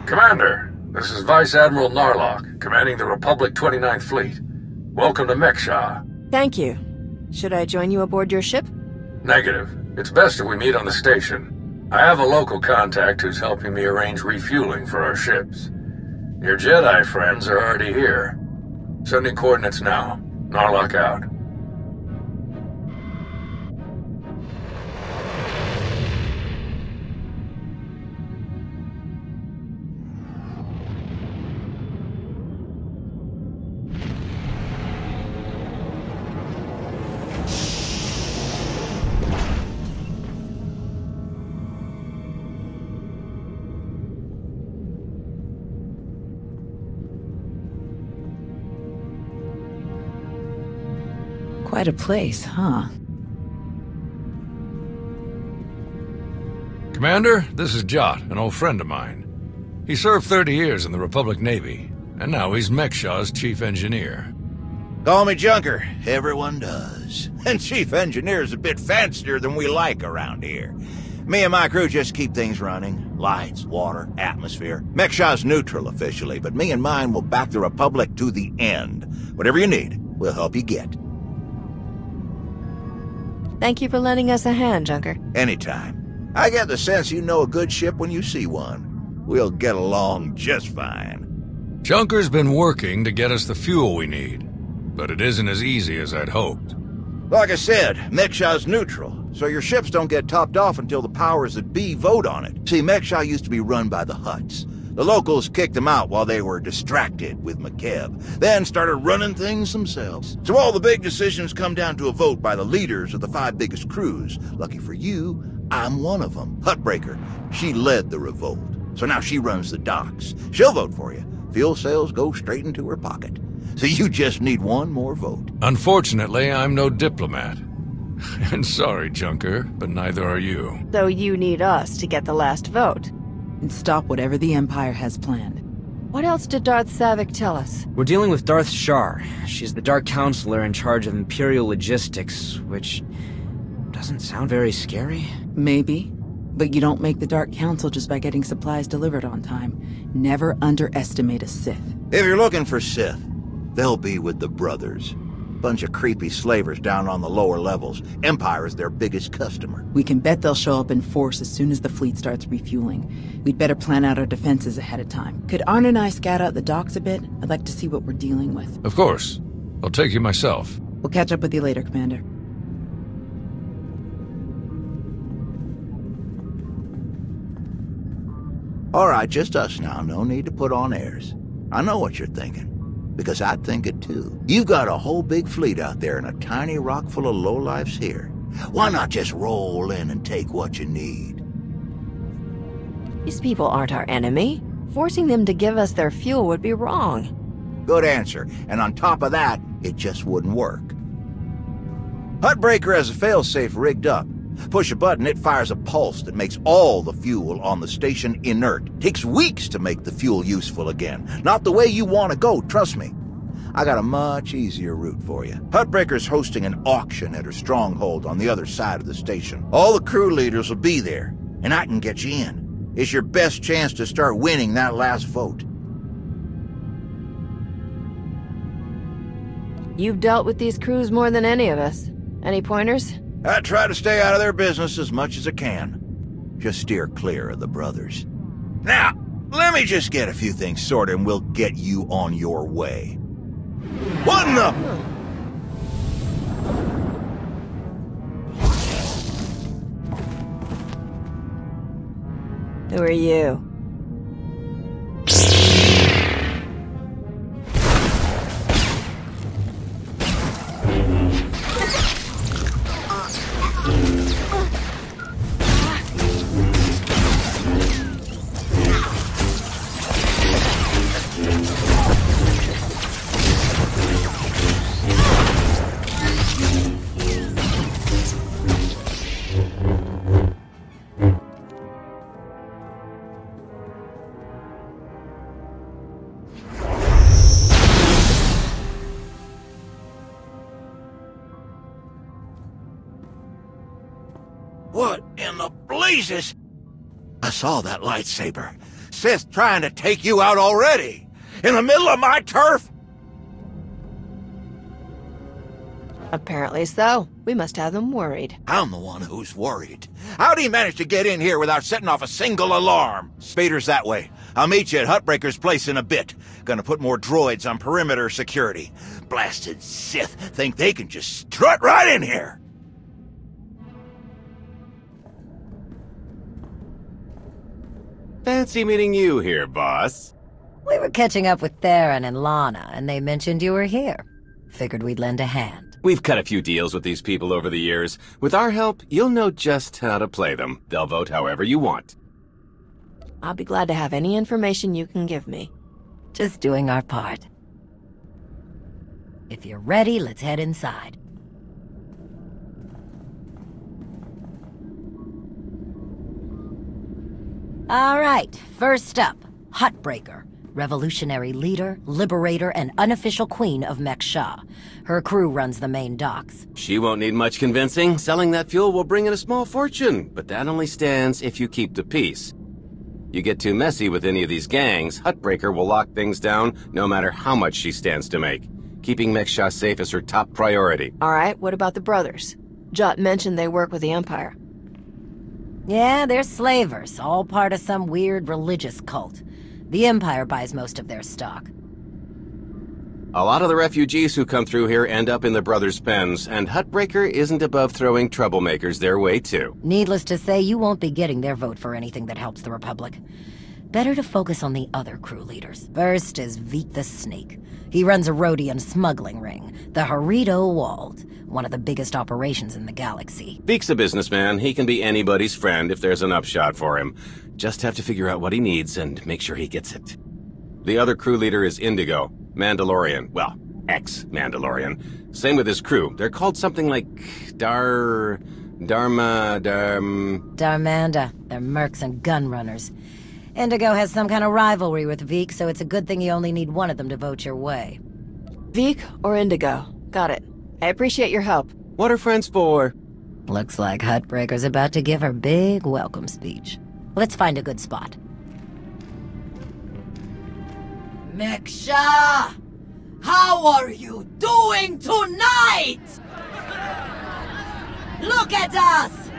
Commander, this is Vice Admiral Narlock, commanding the Republic 29th Fleet. Welcome to Mek-Sha. Thank you. Should I join you aboard your ship? Negative. It's best if we meet on the station. I have a local contact who's helping me arrange refueling for our ships. Your Jedi friends are already here. Sending coordinates now. Narlock out. Quite a place, huh? Commander, this is Jot, an old friend of mine. He served 30 years in the Republic Navy, and now he's Mek-Sha's chief engineer. Call me Junker. Everyone does. And chief engineer's a bit fancier than we like around here. Me and my crew just keep things running. Lights, water, atmosphere. Mek-Sha's neutral officially, but me and mine will back the Republic to the end. Whatever you need, we'll help you get. Thank you for lending us a hand, Junker. Anytime. I get the sense you know a good ship when you see one. We'll get along just fine. Junker's been working to get us the fuel we need, but it isn't as easy as I'd hoped. Like I said, Mek-Sha's neutral, so your ships don't get topped off until the powers that be vote on it. See, Mek-Sha used to be run by the Hutts. The locals kicked them out while they were distracted with Mekeb, then started running things themselves. So all the big decisions come down to a vote by the leaders of the 5 biggest crews. Lucky for you, I'm one of them. Huttbreaker. She led the revolt. So now she runs the docks. She'll vote for you. Fuel sales go straight into her pocket. So you just need one more vote. Unfortunately, I'm no diplomat. And sorry, Junker, but neither are you. So you need us to get the last vote. And stop whatever the Empire has planned. What else did Darth Savik tell us? We're dealing with Darth Shar. She's the Dark Counselor in charge of Imperial Logistics, which doesn't sound very scary. Maybe. But you don't make the Dark Council just by getting supplies delivered on time. Never underestimate a Sith. If you're looking for Sith, they'll be with the Brothers. Bunch of creepy slavers down on the lower levels. Empire is their biggest customer. We can bet they'll show up in force as soon as the fleet starts refueling. We'd better plan out our defenses ahead of time. Could Arn and I scout out the docks a bit? I'd like to see what we're dealing with. Of course. I'll take you myself. We'll catch up with you later, Commander. All right, just us now. No need to put on airs. I know what you're thinking. Because I think it too. You've got a whole big fleet out there and a tiny rock full of lowlifes here. Why not just roll in and take what you need? These people aren't our enemy. Forcing them to give us their fuel would be wrong. Good answer. And on top of that, it just wouldn't work. Huttbreaker has a failsafe rigged up. Push a button, it fires a pulse that makes all the fuel on the station inert. Takes weeks to make the fuel useful again. Not the way you want to go, trust me. I got a much easier route for you. Huttbreaker's hosting an auction at her stronghold on the other side of the station. All the crew leaders will be there, and I can get you in. It's your best chance to start winning that last vote. You've dealt with these crews more than any of us. Any pointers? I try to stay out of their business as much as I can. Just steer clear of the Brothers. Now, let me just get a few things sorted and we'll get you on your way. What in the... Who are you? What in the blazes? I saw that lightsaber. Sith trying to take you out already? In the middle of my turf? Apparently so. We must have them worried. I'm the one who's worried. How'd he manage to get in here without setting off a single alarm? Speeder's that way. I'll meet you at Huttbreaker's place in a bit. Gonna put more droids on perimeter security. Blasted Sith think they can just strut right in here. Fancy meeting you here, boss. We were catching up with Theron and Lana, and they mentioned you were here. Figured we'd lend a hand. We've cut a few deals with these people over the years. With our help, you'll know just how to play them. They'll vote however you want. I'll be glad to have any information you can give me. Just doing our part. If you're ready, let's head inside. All right, first up, Huttbreaker. Revolutionary leader, liberator, and unofficial queen of Mek-Sha. Her crew runs the main docks. She won't need much convincing. Selling that fuel will bring in a small fortune, but that only stands if you keep the peace. You get too messy with any of these gangs, Huttbreaker will lock things down no matter how much she stands to make. Keeping Mek-Sha safe is her top priority. All right, what about the brothers? Jot mentioned they work with the Empire. Yeah, they're slavers, all part of some weird religious cult. The Empire buys most of their stock. A lot of the refugees who come through here end up in the brothers' pens, and Huttbreaker isn't above throwing troublemakers their way, too. Needless to say, you won't be getting their vote for anything that helps the Republic. Better to focus on the other crew leaders. First is Veek the Snake. He runs a Rhodian smuggling ring, the Harrido Walled, one of the biggest operations in the galaxy. Veek's a businessman. He can be anybody's friend if there's an upshot for him. Just have to figure out what he needs and make sure he gets it. The other crew leader is Indigo, Mandalorian. Well, ex-Mandalorian. Same with his crew. They're called something like Darmanda. They're mercs and gun runners. Indigo has some kind of rivalry with Veek, so it's a good thing you only need one of them to vote your way. Veek or Indigo? Got it. I appreciate your help. What are friends for? Looks like Huttbreaker's about to give her big welcome speech. Let's find a good spot. Mek-Sha! How are you doing tonight? Look at us!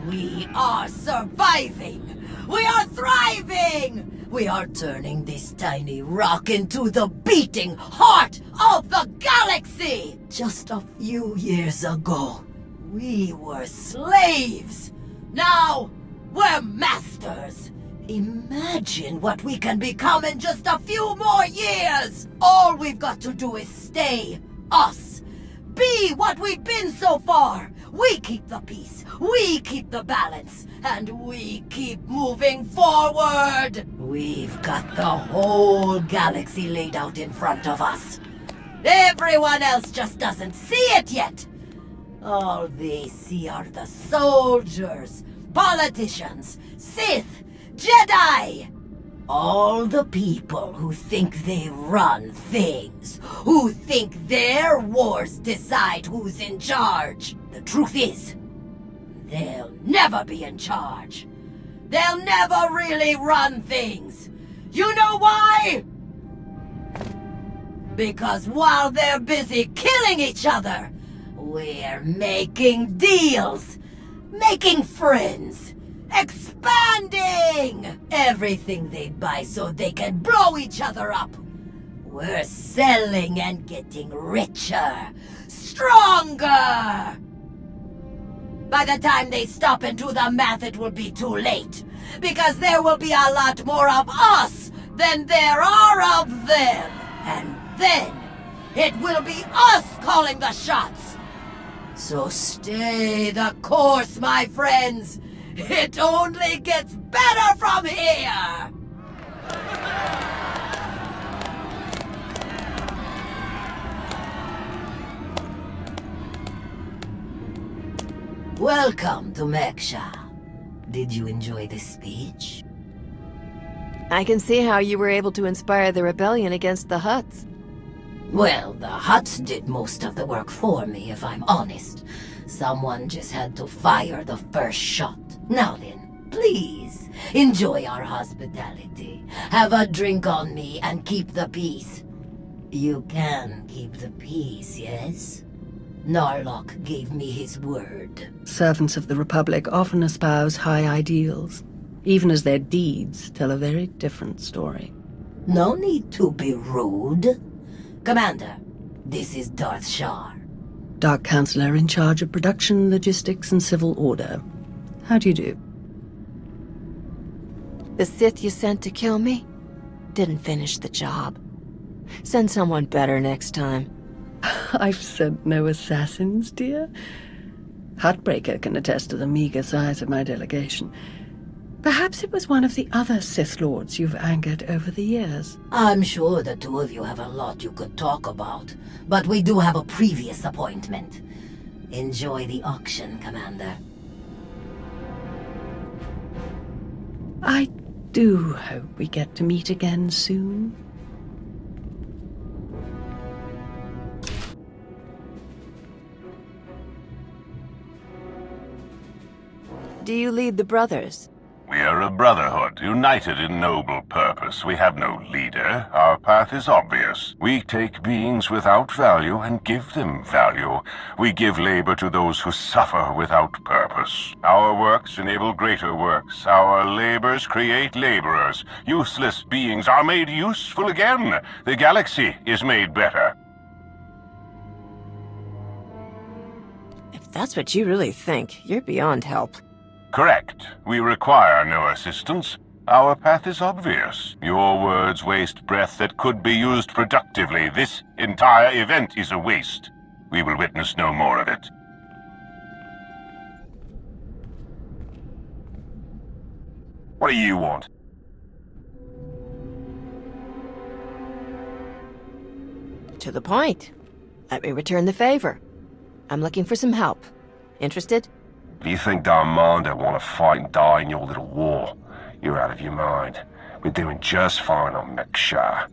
We are surviving! We are thriving! We are turning this tiny rock into the beating heart of the galaxy! Just a few years ago, we were slaves. Now, we're masters. Imagine what we can become in just a few more years! All we've got to do is stay us. Be what we've been so far. We keep the peace, we keep the balance, and we keep moving forward! We've got the whole galaxy laid out in front of us. Everyone else just doesn't see it yet. All they see are the soldiers, politicians, Sith, Jedi! All the people who think they run things, who think their wars decide who's in charge. The truth is, they'll never be in charge. They'll never really run things. You know why? Because while they're busy killing each other, we're making deals, making friends, expanding! Everything they buy so they can blow each other up. We're selling and getting richer, stronger! By the time they stop and do the math, it will be too late. Because there will be a lot more of us than there are of them. And then, it will be us calling the shots. So stay the course, my friends. It only gets better from here! Welcome to Mek-Sha. Did you enjoy the speech? I can see how you were able to inspire the rebellion against the Hutts. Well, the Hutts did most of the work for me, if I'm honest. Someone just had to fire the first shot. Now then, Please, enjoy our hospitality. Have a drink on me and keep the peace. You can keep the peace, yes? Narlock gave me his word. Servants of the Republic often espouse high ideals, even as their deeds tell a very different story. No need to be rude. Commander, this is Darth Shar. Dark Counselor in charge of production, logistics, and civil order. How do you do? The Sith you sent to kill me didn't finish the job. Send someone better next time. I've sent no assassins, dear. Heartbreaker can attest to the meager size of my delegation. Perhaps it was one of the other Sith Lords you've angered over the years. I'm sure the two of you have a lot you could talk about, but we do have a previous appointment. Enjoy the auction, Commander. I do hope we get to meet again soon. Do you lead the brothers? We are a brotherhood, united in noble purpose. We have no leader. Our path is obvious. We take beings without value and give them value. We give labor to those who suffer without purpose. Our works enable greater works. Our labors create laborers. Useless beings are made useful again. The galaxy is made better. If that's what you really think, you're beyond help. Correct. We require no assistance. Our path is obvious. Your words waste breath that could be used productively. This entire event is a waste. We will witness no more of it. What do you want? To the point. Let me return the favor. I'm looking for some help. Interested? Do you think Darmanda want to fight and die in your little war? You're out of your mind. We're doing just fine on Mek-Sha.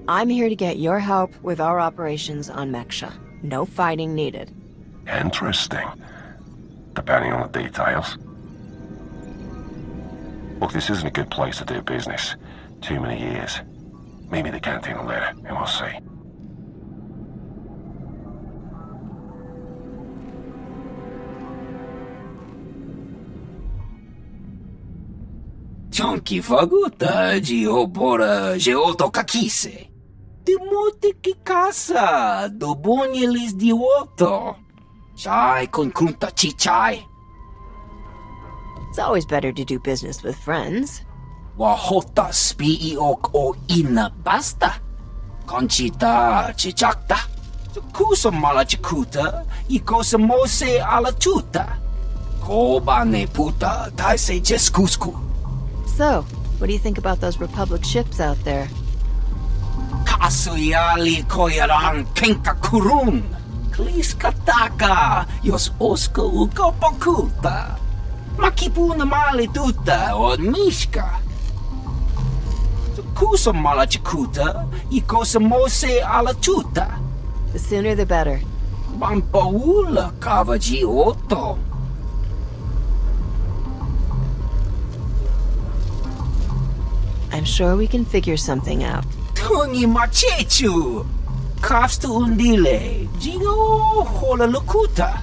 I'm here to get your help with our operations on Mek-Sha. No fighting needed. Interesting. Depending on the details. Look, this isn't a good place to do business. Too many years. Maybe the canteen will let it, and we'll see. Chonky faguta geopora geotokakise. Demote que casa do bonielis di woto. Chai con kunta chichai. It's always better to do business with friends. Wahota spiiok o ina basta. Conchita chichakta. Kusa mala chikuta. Ikosa mose ala chuta. Kobane puta taise jeskusku. So, what do you think about those Republic ships out there? Kasuyali koyaran kenka kurun. Kliskataka yos oska ukopokuta. Makipuna mali tuta o mishka. Kusa mala chikuta, ikosa mose ala chuta. The sooner the better. Bampaula kavaji oto. I'm sure we can figure something out. Tungi machechu. Kafstu undile. Jigo hola lukuta.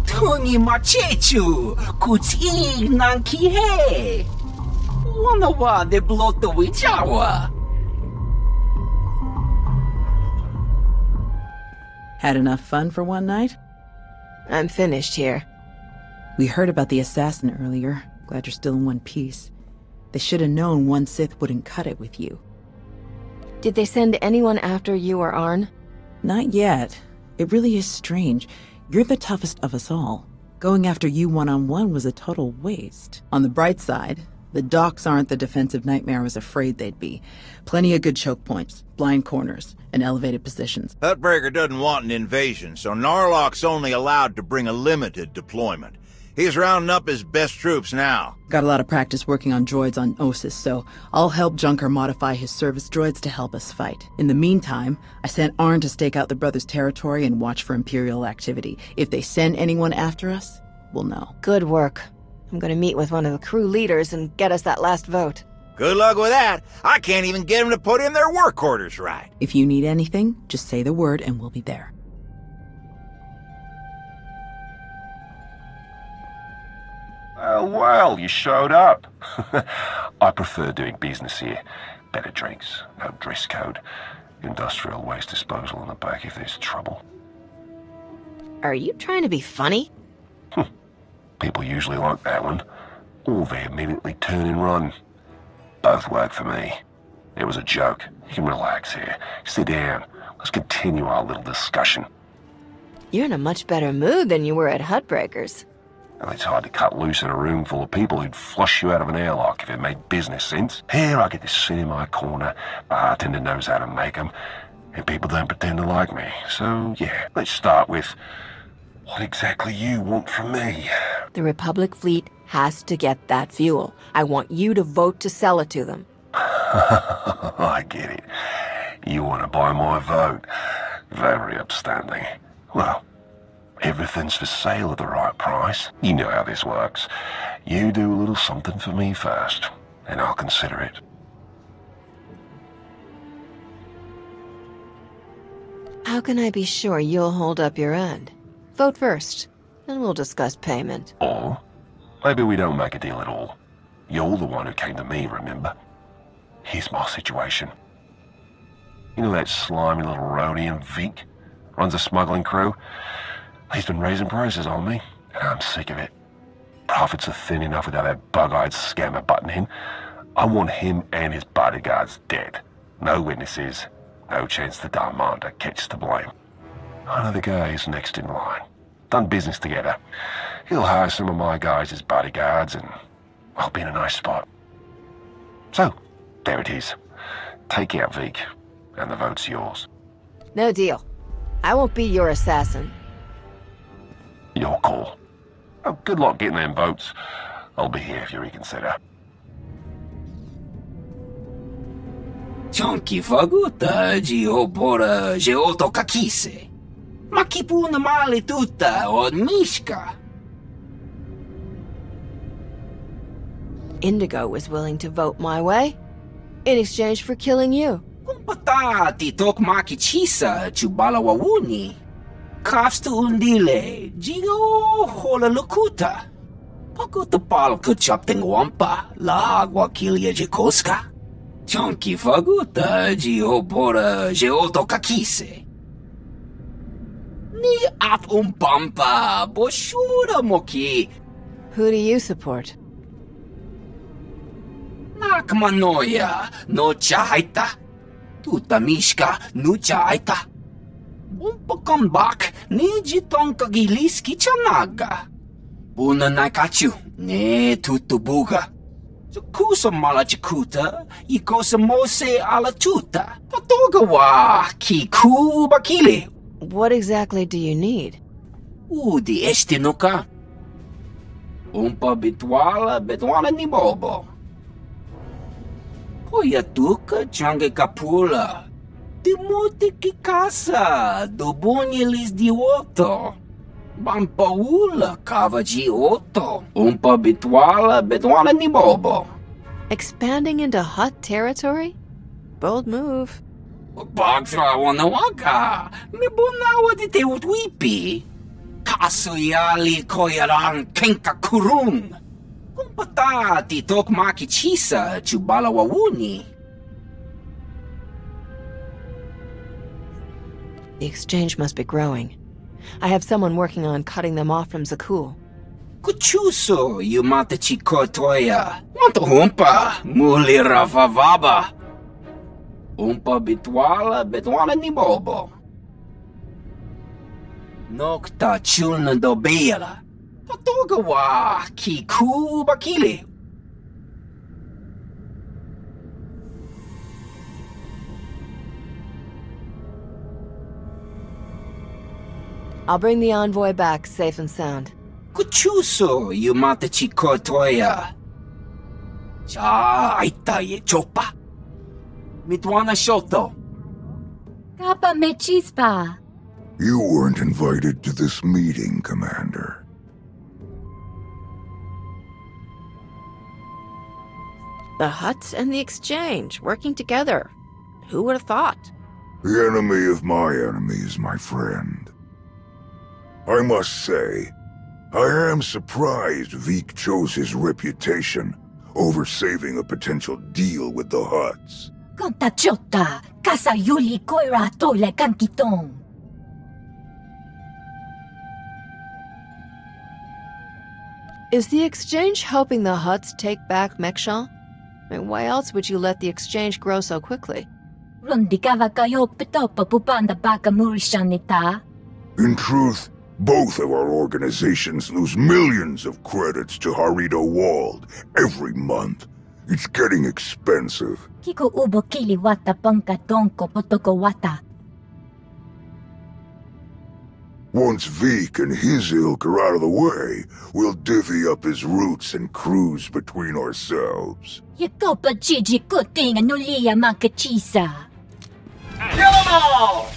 Tungi machechu. Kuti nankihe. Wanawa de bloto wichawa. Had enough fun for one night? I'm finished here. We heard about the assassin earlier. Glad you're still in one piece. They should have known one Sith wouldn't cut it with you. Did they send anyone after you or Arn? Not yet. It really is strange. You're the toughest of us all. Going after you one-on-one was a total waste. On the bright side, the docks aren't the defensive nightmare I was afraid they'd be. Plenty of good choke points, blind corners, and elevated positions. Hutbreaker doesn't want an invasion, so Narlock's only allowed to bring a limited deployment. He's rounding up his best troops now. Got a lot of practice working on droids on Ossus, so I'll help Junker modify his service droids to help us fight. In the meantime, I sent Arn to stake out the brothers' territory and watch for Imperial activity. If they send anyone after us, we'll know. Good work. I'm gonna meet with one of the crew leaders and get us that last vote. Good luck with that. I can't even get them to put in their work orders right. If you need anything, just say the word and we'll be there. Well, you showed up. I prefer doing business here. Better drinks, no dress code, industrial waste disposal in the back if there's trouble. Are you trying to be funny? People usually like that one, or they immediately turn and run. Both work for me. It was a joke. You can relax here. Sit down. Let's continue our little discussion. You're in a much better mood than you were at Hutbreakers. Well, it's hard to cut loose in a room full of people who'd flush you out of an airlock if it made business sense. Here I get to sit in my corner, bartender knows how to make them, and people don't pretend to like me. So, yeah, let's start with what exactly you want from me. The Republic fleet has to get that fuel. I want you to vote to sell it to them. I get it. You want to buy my vote. Very upstanding. Well, everything's for sale at the right price. You know how this works. You do a little something for me first, and I'll consider it. How can I be sure you'll hold up your end? Vote first, then we'll discuss payment. Or maybe we don't make a deal at all. You're the one who came to me, remember? Here's my situation. You know that slimy little Rhodian Vic? Runs a smuggling crew? He's been raising prices on me, and I'm sick of it. Profits are thin enough without that bug-eyed scammer butting in. I want him and his bodyguards dead. No witnesses, no chance the Darmander catches the blame. I know the guy is next in line. Done business together. He'll hire some of my guys as bodyguards, and I'll be in a nice spot. So, there it is. Take out Vic, and the vote's yours. No deal. I won't be your assassin. Your call. Oh, good luck getting them votes. I'll be here if you reconsider. Chonki faguta giobora geoto kakise. Makipuna mali tuta od Mishka. Indigo was willing to vote my way, in exchange for killing you. Kumpata titok maki chisa chubala wawuni. Kafsta undile, jigo hola lukuta. Pakuta pal kuchapting wampa, la agua kilia jikoska. Chonki faguta giobora geoto kakise. Ni ap umpampa, boshura moki. Who do you support? Nakmanoya, no chaita. Tuta Mishka, no chaita. Umpakambak, ni jiton kagiliski chanaga. Buna naikachu, ne tutubuga. Kusa malachikuta, ikosa mose alachuta. Patogawa, kiku bakile. What exactly do you need? Udi estinuka. Umpa betwala ni bobo. Poyatuka change kapula. Timuti kikasa, dobunyelis dioto. Bampaula kava gioto. Umpa betwala ni bobo. Expanding into Hutt territory? Bold move. Bagtra wanawaka. Mibunawa di te utwipi. Kasoyali koyaran kenka kurung. Kumpata titok maki chisa chubala wawuni. The exchange must be growing. I have someone working on cutting them off from Zakul. Kuchuso yumata chikotoya. Wanto humpa muli ravavaba. Umpa betwala ni bobo. Nokta chulna dobela. Patogawa kiku bakile. I'll bring the envoy back safe and sound. Kuchuso yumata chikotoya. Cha aita ye chopa. Mitwana shoto. Kappa me chispa. You weren't invited to this meeting, Commander. The Hutts and the Exchange, working together. Who would have thought? The enemy of my enemy is my friend. I must say, I am surprised Vik chose his reputation over saving a potential deal with the Hutts. Contachota, casa Yuli Koira Tole Kankitong. Is the Exchange helping the Hutts take back Mek-Sha? I mean, why else would you let the Exchange grow so quickly? In truth, both of our organizations lose millions of credits to Harrido Wald every month. It's getting expensive. Kiko ubo kili wata panka tonko potoko wata. Once Vik and his ilk are out of the way, we'll divvy up his routes and cruise between ourselves. Yakopa Gigi Kuting and Nulia Mankachisa. Kill them all!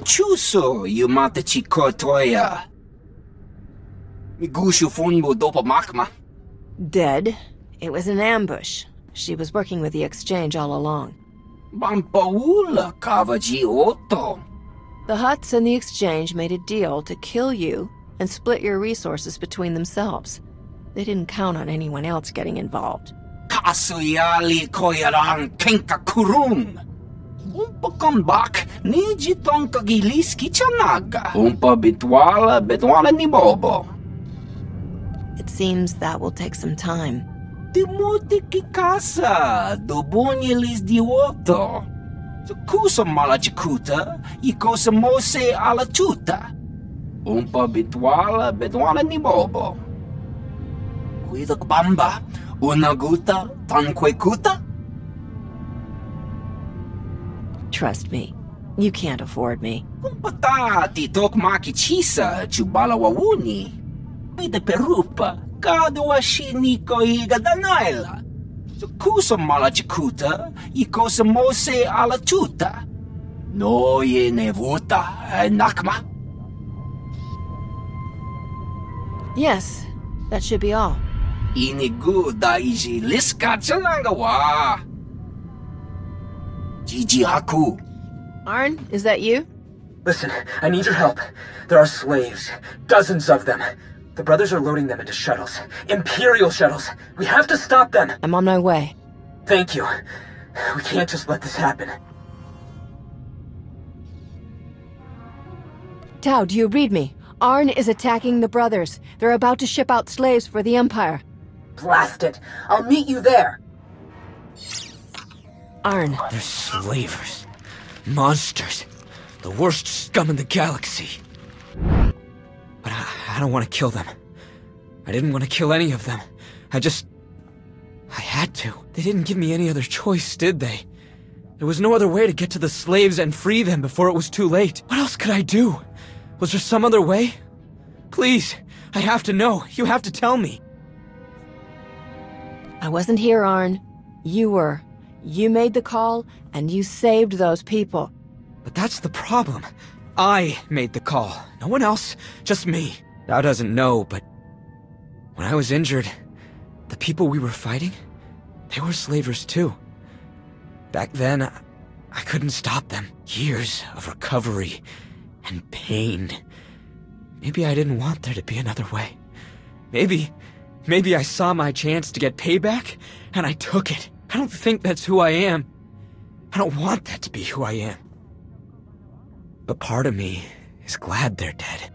Chuso, you mata chikotoya. Migushu funbu dopa makma. Dead. It was an ambush. She was working with the Exchange all along. Bampaula kavaji oto. The Hutts and the Exchange made a deal to kill you and split your resources between themselves. They didn't count on anyone else getting involved. Kasuyali koyaran kenka kurun. Umpa kambak, niji tonka giliski chanaga. Umpa bitwala ni bobo. It seems that will take some time. Timuti ki casa, dobonyelis di oto. Kusa malachikuta, ikosa mose ala chuta. Umpa bitwala ni bobo. Kuidak bamba, unaguta, tanquekuta. Trust me, you can't afford me. Kumpata titok makichisa chubala wawuni. Pide perupa, kadwa shiniko igadanaila. Kusa malachikuta, ikosa mose ala chuta. No ye nevuta, nakma. Yes, that should be all. Iniguda iji liska chanagawa. Gigi Haku. Arn, is that you? Listen, I need your help. There are slaves. Dozens of them. The brothers are loading them into shuttles. Imperial shuttles. We have to stop them. I'm on my way. Thank you. We can't just let this happen. Tao, do you read me? Arn is attacking the brothers. They're about to ship out slaves for the Empire. Blast it. I'll meet you there. Arn. They're slavers. Monsters. The worst scum in the galaxy. But I don't want to kill them. I didn't want to kill any of them. I had to. They didn't give me any other choice, did they? There was no other way to get to the slaves and free them before it was too late. What else could I do? Was there some other way? Please, I have to know. You have to tell me. I wasn't here, Arn. You were. You made the call, and you saved those people. But that's the problem. I made the call. No one else, just me. Thou doesn't know, but when I was injured, the people we were fighting, they were slavers too. Back then, I couldn't stop them. Years of recovery and pain. Maybe I didn't want there to be another way. Maybe I saw my chance to get payback, and I took it. I don't think that's who I am. I don't want that to be who I am. But part of me is glad they're dead.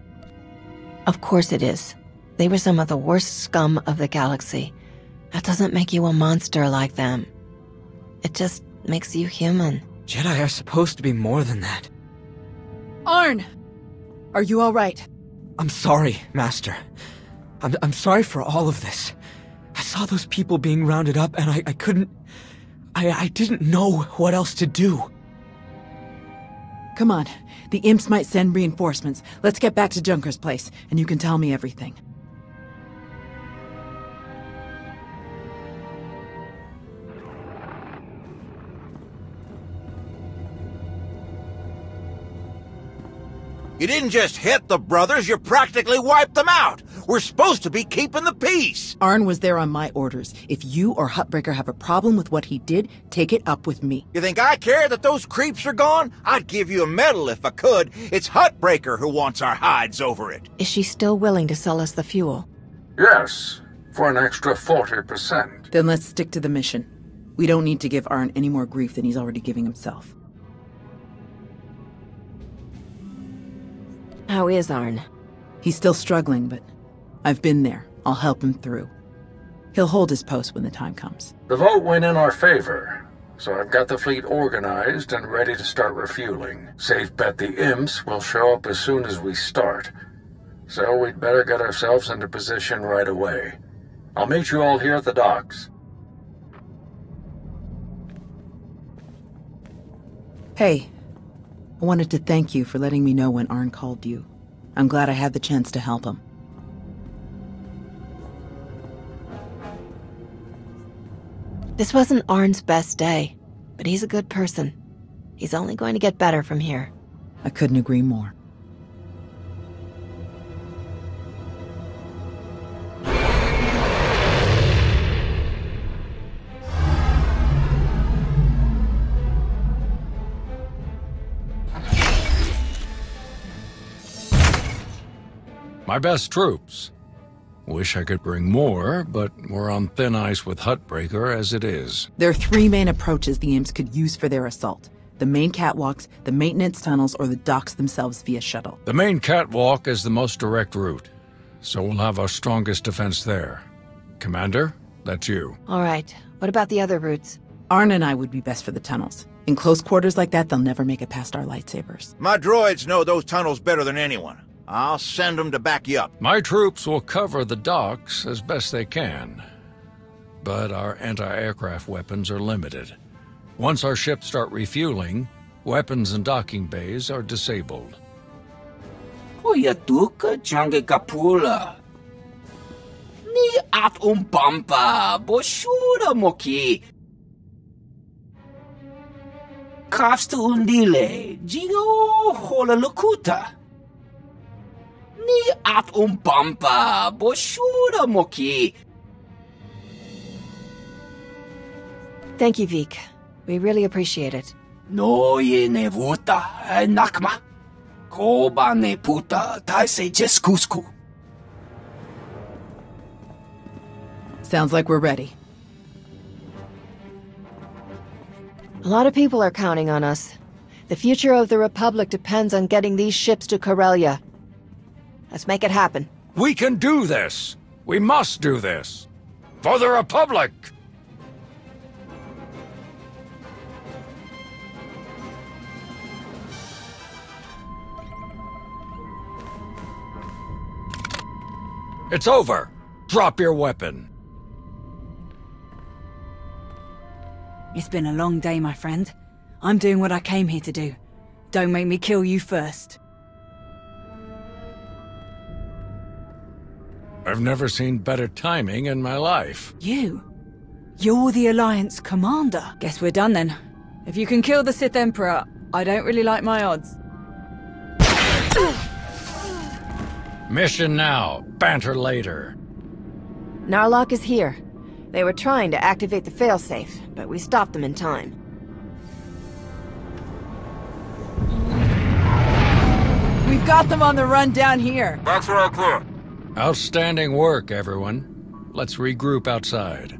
Of course it is. They were some of the worst scum of the galaxy. That doesn't make you a monster like them. It just makes you human. Jedi are supposed to be more than that. Arn! Are you all right? I'm sorry, Master. I'm sorry for all of this. I saw those people being rounded up and I couldn't... I didn't know what else to do. Come on. The imps might send reinforcements. Let's get back to Junker's place, and you can tell me everything. You didn't just hit the brothers, you practically wiped them out! We're supposed to be keeping the peace! Arn was there on my orders. If you or Huttbreaker have a problem with what he did, take it up with me. You think I care that those creeps are gone? I'd give you a medal if I could. It's Huttbreaker who wants our hides over it. Is she still willing to sell us the fuel? Yes, for an extra 40%. Then let's stick to the mission. We don't need to give Arn any more grief than he's already giving himself. How is Arn? He's still struggling, but I've been there. I'll help him through. He'll hold his post when the time comes. The vote went in our favor, so I've got the fleet organized and ready to start refueling. Safe bet the imps will show up as soon as we start, so we'd better get ourselves into position right away. I'll meet you all here at the docks. Hey, I wanted to thank you for letting me know when Arn called you. I'm glad I had the chance to help him. This wasn't Arn's best day, but he's a good person. He's only going to get better from here. I couldn't agree more. My best troops. Wish I could bring more, but we're on thin ice with Huttbreaker as it is. There are three main approaches the imps could use for their assault. The main catwalks, the maintenance tunnels, or the docks themselves via shuttle. The main catwalk is the most direct route, so we'll have our strongest defense there. Commander, that's you. All right. What about the other routes? Arn and I would be best for the tunnels. In close quarters like that, they'll never make it past our lightsabers. My droids know those tunnels better than anyone. I'll send them to back you up. My troops will cover the docks as best they can, but our anti-aircraft weapons are limited. Once our ships start refueling, weapons and docking bays are disabled. Oyatuka change kapula. Ni at umpampa boshura moki. Kafstu undile, jigo hola lukuta. Ni at umpampa boshura moki. Thank you, Vik. We really appreciate it. No ye ne vuta nakma. Koba ne puta taise jeskusku. Sounds like we're ready. A lot of people are counting on us. The future of the Republic depends on getting these ships to Corellia. Let's make it happen. We can do this! We must do this! For the Republic! It's over! Drop your weapon! It's been a long day, my friend. I'm doing what I came here to do. Don't make me kill you first. I've never seen better timing in my life. You? You're the Alliance commander. Guess we're done then. If you can kill the Sith Emperor, I don't really like my odds. Mission now, banter later. Narlock is here. They were trying to activate the failsafe, but we stopped them in time. We've got them on the run down here. That's all clear. Outstanding work, everyone. Let's regroup outside.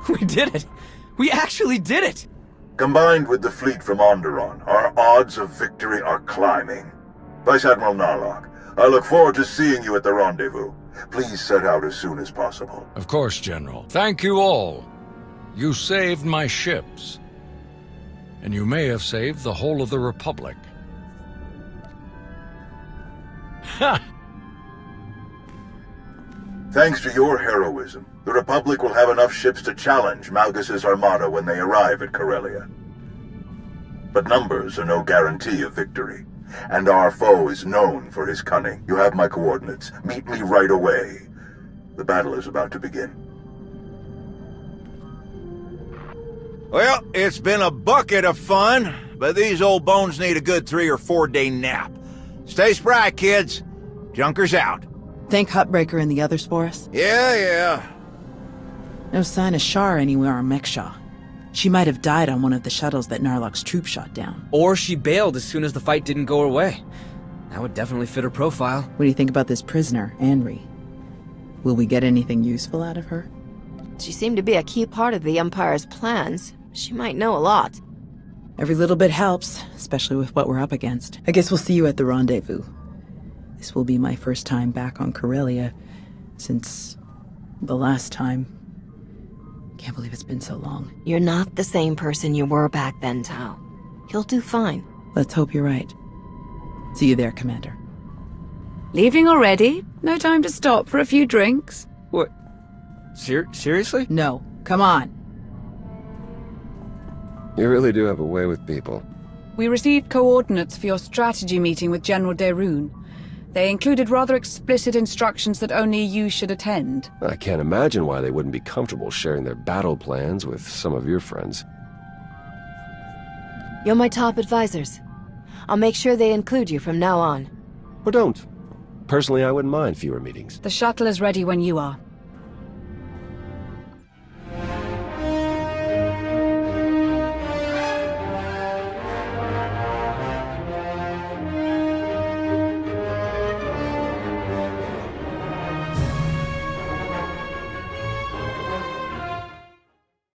We did it! We actually did it! Combined with the fleet from Onderon, our odds of victory are climbing. Vice Admiral Narlock, I look forward to seeing you at the rendezvous. Please set out as soon as possible. Of course, General. Thank you all. You saved my ships. And you may have saved the whole of the Republic. Ha! Thanks to your heroism, the Republic will have enough ships to challenge Malgus's armada when they arrive at Corellia. But numbers are no guarantee of victory, and our foe is known for his cunning. You have my coordinates. Meet me right away. The battle is about to begin. Well, it's been a bucket of fun, but these old bones need a good 3 or 4 day nap. Stay spry, kids. Junker's out. Think Huttbreaker and the others for us? Yeah. No sign of Shar anywhere on Mek-Sha. She might have died on one of the shuttles that Narlock's troop shot down. Or she bailed as soon as the fight didn't go her way. That would definitely fit her profile. What do you think about this prisoner, Anri? Will we get anything useful out of her? She seemed to be a key part of the Empire's plans. She might know a lot. Every little bit helps, especially with what we're up against. I guess we'll see you at the rendezvous. This will be my first time back on Corellia since the last time. Can't believe it's been so long. You're not the same person you were back then, Tao. You'll do fine. Let's hope you're right. See you there, Commander. Leaving already? No time to stop for a few drinks? What? Seriously? No. Come on. You really do have a way with people. We received coordinates for your strategy meeting with General Derun. They included rather explicit instructions that only you should attend. I can't imagine why they wouldn't be comfortable sharing their battle plans with some of your friends. You're my top advisors. I'll make sure they include you from now on. Or don't. Personally, I wouldn't mind fewer meetings. The shuttle is ready when you are.